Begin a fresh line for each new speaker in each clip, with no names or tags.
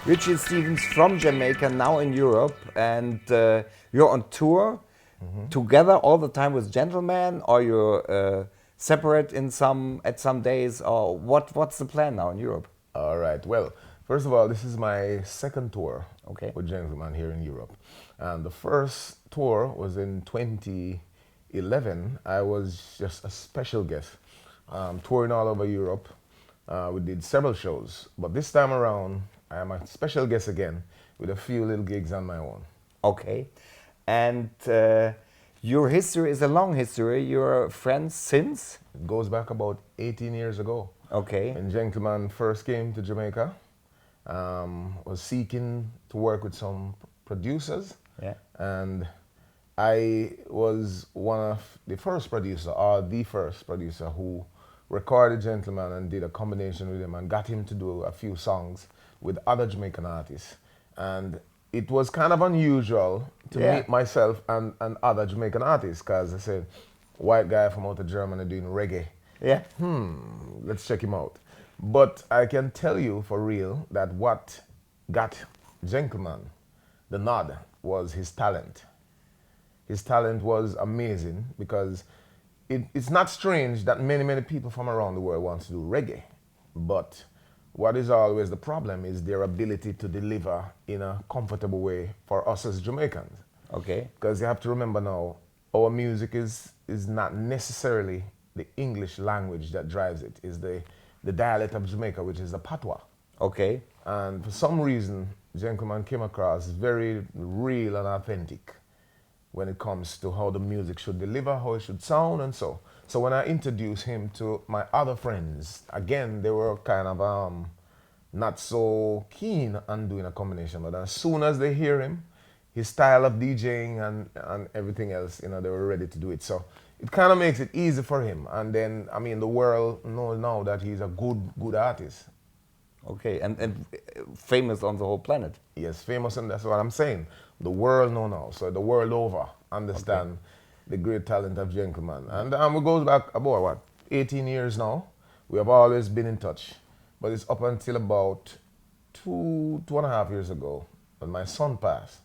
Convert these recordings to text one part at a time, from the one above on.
Richie Stephens from Jamaica, now in Europe, and you're on tour together all the time with Gentleman, or you're separate at some days, or what's the plan now in Europe?
All right. Well, first of all, this is my second tour
Okay.
with Gentleman here in Europe. And the first tour was in 2011. I was just a special guest, touring all over Europe. We did several shows, but this time around, I am a special guest again with a few little gigs on my own.
Okay. And your history is a long history. You're friends since?
It goes back about 18 years ago.
Okay.
When Gentleman first came to Jamaica, was seeking to work with some producers.
Yeah.
And I was one of the first producer, or the first producer, who recorded Gentleman and did a combination with him and got him to do a few songs with other Jamaican artists. And it was kind of unusual to meet myself and other Jamaican artists, because I said, white guy from out of Germany doing reggae.
Yeah.
Let's check him out. But I can tell you for real that what got Gentleman the nod was his talent. His talent was amazing, because it's not strange that many people from around the world want to do reggae. But what is always the problem is their ability to deliver in a comfortable way for us as Jamaicans.
Okay.
Because you have to remember now, our music is not necessarily the English language that drives it. It's the dialect of Jamaica, which is the patois.
Okay.
And for some reason, Gentleman came across very real and authentic when it comes to how the music should deliver, how it should sound, and so. So when I introduced him to my other friends, again, they were kind of not so keen on doing a combination. But as soon as they hear him, his style of DJing and everything else, they were ready to do it. So it kind of makes it easy for him. And then, I mean, the world knows now that he's a good artist.
Okay, and famous on the whole planet.
Yes, famous, and that's what I'm saying. The world know now, so the world over understand the great talent of Gentleman. And it goes back about, 18 years now. We have always been in touch. But it's up until about two and a half years ago when my son passed.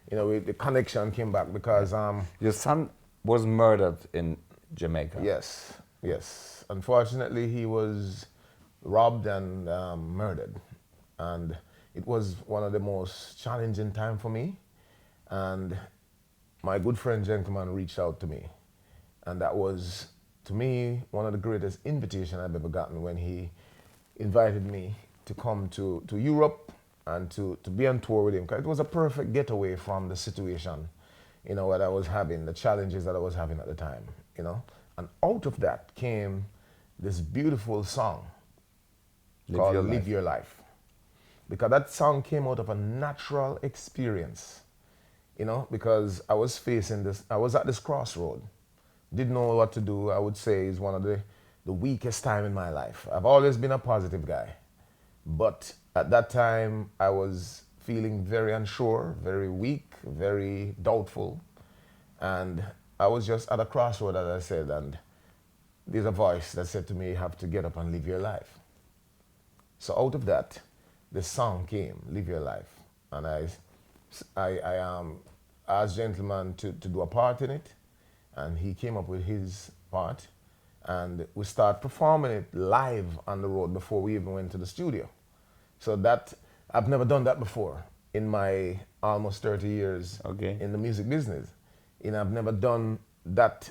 The connection came back because...
Your son was murdered in Jamaica.
Yes. Unfortunately, he was robbed and murdered. And it was one of the most challenging times for me. And my good friend Gentleman reached out to me. And that was, to me, one of the greatest invitations I've ever gotten, when he invited me to come to Europe and to be on tour with him. Because it was a perfect getaway from the situation, what I was having, the challenges that I was having at the time, And out of that came this beautiful song called Live Your Life. Because that song came out of a natural experience, because I was at this crossroad. Didn't know what to do. I would say is one of the weakest time in my life. I've always been a positive guy. But at that time, I was feeling very unsure, very weak, very doubtful. And I was just at a crossroad, as I said, and there's a voice that said to me, you have to get up and live your life. So out of that, the song came, Live Your Life. And I asked Gentleman to do a part in it, and he came up with his part, and we started performing it live on the road before we even went to the studio. So that, I've never done that before in my almost 30 years in the music business. I've never done that.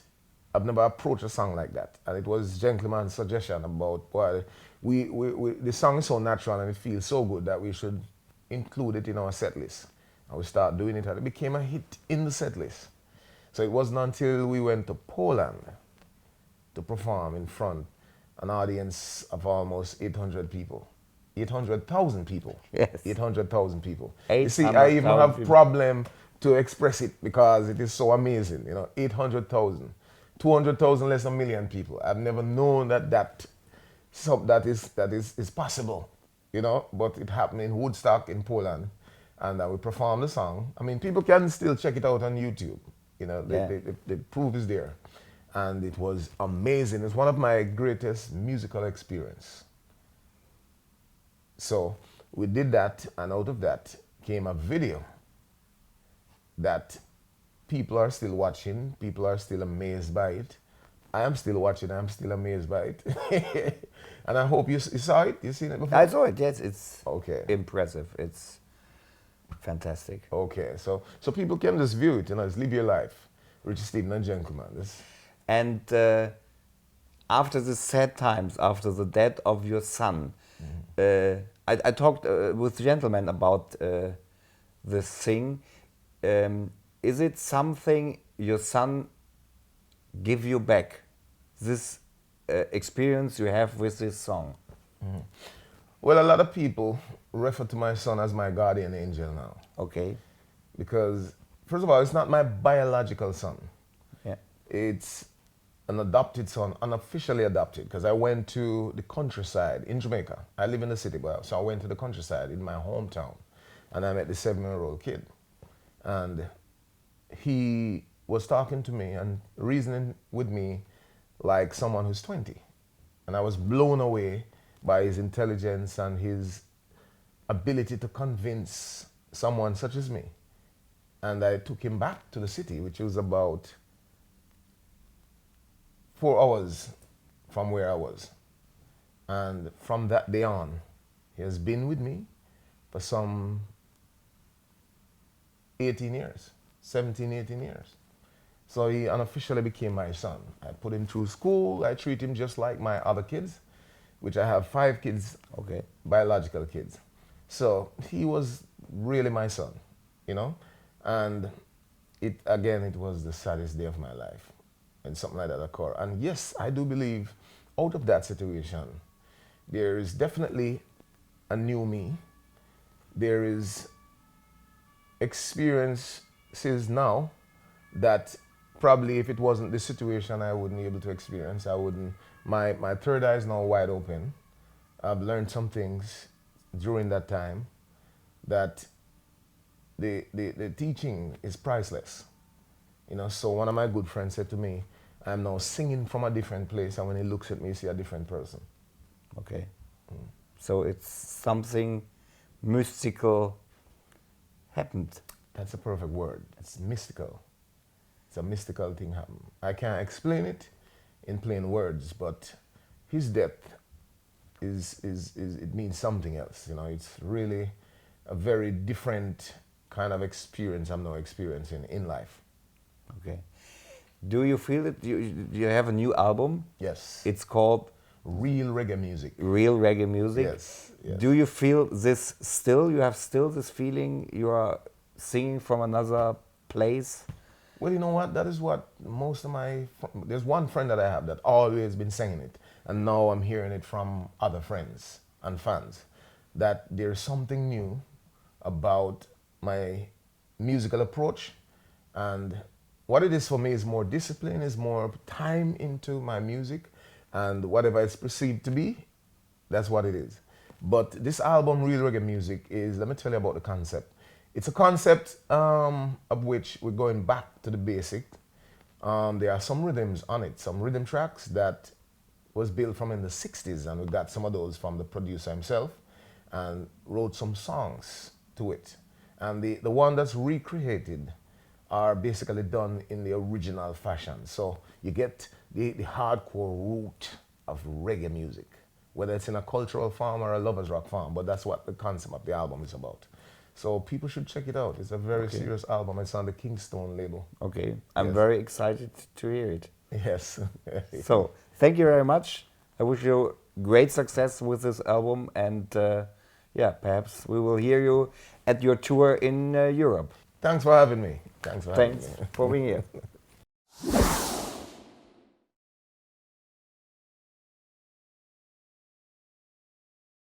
I've never approached a song like that. And it was Gentleman's suggestion about, well, the song is so natural and it feels so good that we should include it in our set list. And we started doing it, and it became a hit in the set list. So it wasn't until we went to Poland to perform in front an audience of almost 800 people. 800,000 people.
Yes.
800,000 people. You see, I even have a problem to express it because it is so amazing. 800,000. 200,000 less than a million people. I've never known that is possible, but it happened in Woodstock in Poland, and we performed the song. I mean, people can still check it out on YouTube. The proof is there, and it was amazing. It's one of my greatest musical experience. So we did that, and out of that came a video that people are still watching, people are still amazed by it. I am still watching, I'm still amazed by it. And I hope you saw it, you seen it before?
I saw it, yes, it's
Okay.
impressive, it's fantastic.
Okay, so people can just view it, just live your life. Richie Stephens and gentlemen.
And after the sad times, after the death of your son, I talked with gentlemen about this thing. Is it something your son give you back, this experience you have with this song?
Well, a lot of people refer to my son as my guardian angel now.
Okay.
Because, first of all, it's not my biological son.
Yeah.
It's an adopted son, unofficially adopted, because I went to the countryside in Jamaica. I live in the city, so I went to the countryside in my hometown, and I met the 7-year-old kid. And he was talking to me and reasoning with me like someone who's 20. And I was blown away by his intelligence and his ability to convince someone such as me. And I took him back to the city, which was about 4 hours from where I was. And from that day on, he has been with me for some 18 years, 17, 18 years. So he unofficially became my son. I put him through school. I treat him just like my other kids, which I have 5 kids,
Okay.
biological kids. So he was really my son, And it was the saddest day of my life when something like that occurred. And yes, I do believe out of that situation, there is definitely a new me. There is experiences now that probably if it wasn't this situation, I wouldn't be able to experience. My third eye is now wide open. I've learned some things during that time that the teaching is priceless. So one of my good friends said to me, I'm now singing from a different place, and when he looks at me, he see a different person.
Okay. So it's something mystical happened.
That's a perfect word. It's mystical. It's a mystical thing happened. I can't explain it in plain words, but his death it means something else. It's really a very different kind of experience I'm now experiencing in life.
Okay. Do you feel it? You have a new album?
Yes.
It's called
Real Reggae Music.
Real Reggae Music?
Yes.
Do you feel this still? You have still this feeling you are singing from another place?
Well, you know what? That is what most of there's one friend that I have that always been singing it. And now I'm hearing it from other friends and fans. That there's something new about my musical approach. And what it is for me is more discipline, is more time into my music. And whatever it's perceived to be, that's what it is. But this album, Real Reggae Music, let me tell you about the concept. It's a concept of which we're going back to the basic. There are some rhythms on it, some rhythm tracks that was built from in the 60s, and we got some of those from the producer himself and wrote some songs to it. And the one that's recreated are basically done in the original fashion. So you get the hardcore root of reggae music, whether it's in a cultural form or a lovers rock form, but that's what the concept of the album is about. So people should check it out. It's a very serious album. It's on the Kingston label.
Okay, I'm very excited to hear it.
Yes.
So thank you very much. I wish you great success with this album, and perhaps we will hear you at your tour in Europe.
Thanks for having me. Thanks for
being here.